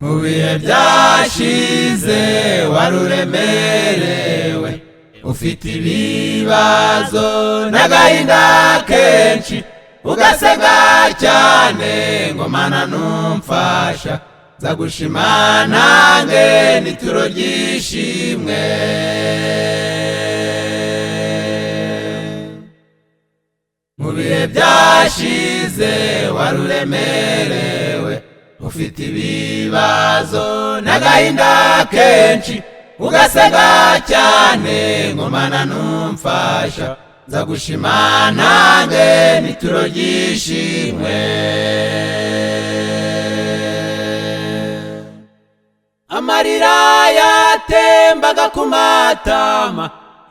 mu bihe byashize waruremerewe ufite ibibazo n'agahinda kenshi ugasega cyane ngo mana numfasha nzagushima nange nituro ryishimwe mu bihe byashize waruremerewe ufite ibibazo n'agahinda kenshi ugasega cyane ngo mana numfasha nzagushima nange nituro ryishimwe amarira yatembaga ku matama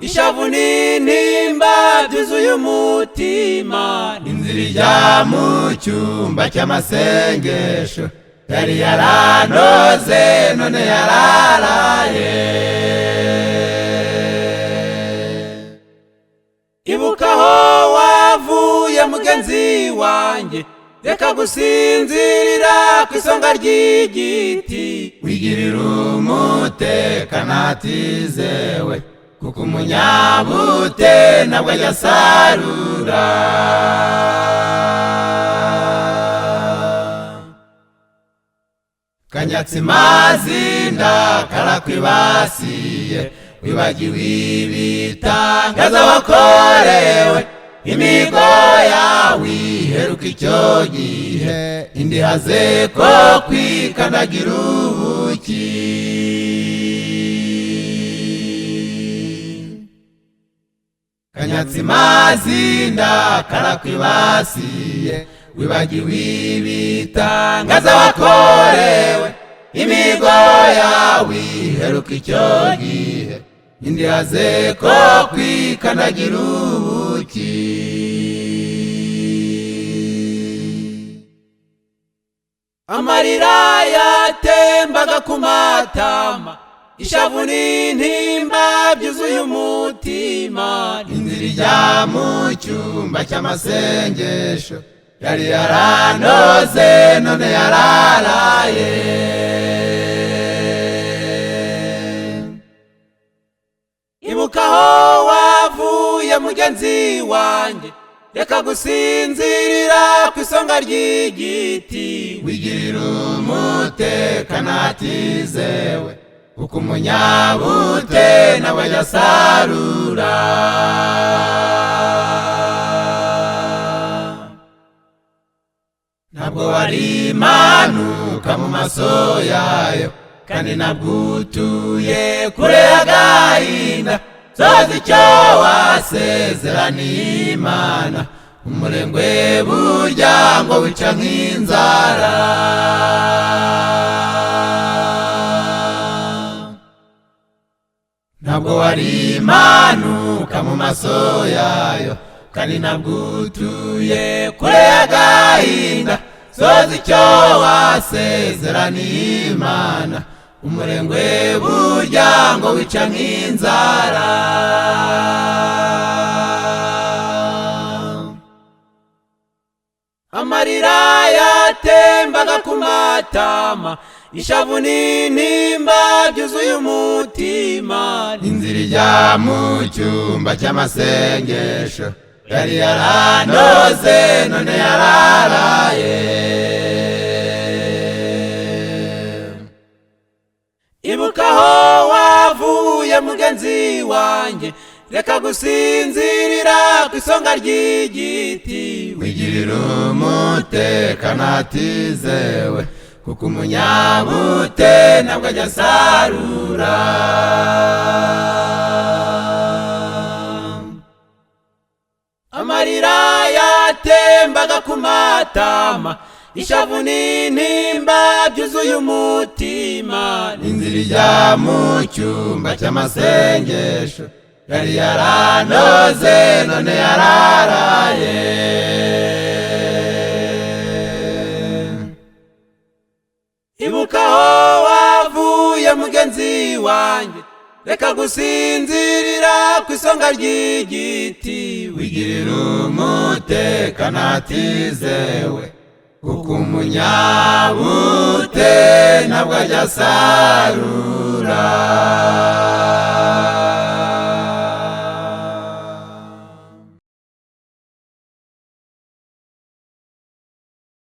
ishavu n'intimba byuzuye umutima inzira ijya mu cyumba cy'amasengesho yari yaranoze none yararaye ibuka aho wavuye mugenzi wanjye reka gusinzirira ku isonga ry'igiti wigirira umutekano atizewe kuko umunyabute ntabwo ajya asarura kanyatsi mazinda karakwibasiye wibagiwe ibitangaza wakorewe imigo yawe iheruka icyo gihe indi haze ko kwikandagira ubuki kanyatsi mazinda karakwibasiye wibagiwe ibitangaza wakorewe imigo yawe iheruka icyo gihe indi haze ko kwikandagira ubuki amarira yatembaga ku matama ishavu n'intimba byuzuye umutima inzira ijya mu cyumba cy'amasengesho yari yaranoze none yararaye ibuka aho wavuye mugenzi wanjye reka gusinzirira ku isonga ry'igiti wigirira umutekano atizewe kuko umunyabute nawe ajya asarura ntabwo wari impanuka mu maso yayo kandi ntabwo utuye kure y'agahinda soza icyo wasezeraniye Imana umurengwe burya ngo wica nk'inzara ntabwo wari impanuka mu maso yayo kandi ntabwo utuye kure y'agahinda soza icyo wasezeraniye Imana umurengwe burya ngo wica nk'inzara amarira yatembaga ku matama ishavu n'intimba byuzuye umutima inzira ijya mu cyumba cy'amasengesho yari yaranoze none yararaye ibuka aho wavuye mugenzi wanjye reka gusinzirira ku isonga ry'igiti wigirira umutekano atizewe kuko umunyabute ntabwo ajya asarura amarira yatembaga ku matama ishavu n'intimba byuzuye umutima inzira ijya mu cyumba cy'amasengesho yari yaranoze none yararaye ibuka aho wavuye mugenzi wanjye reka gusinzirira ku isonga ry'igiti wigirira umutekano atizewe kuko umunyabute ntabwo ajya asarura.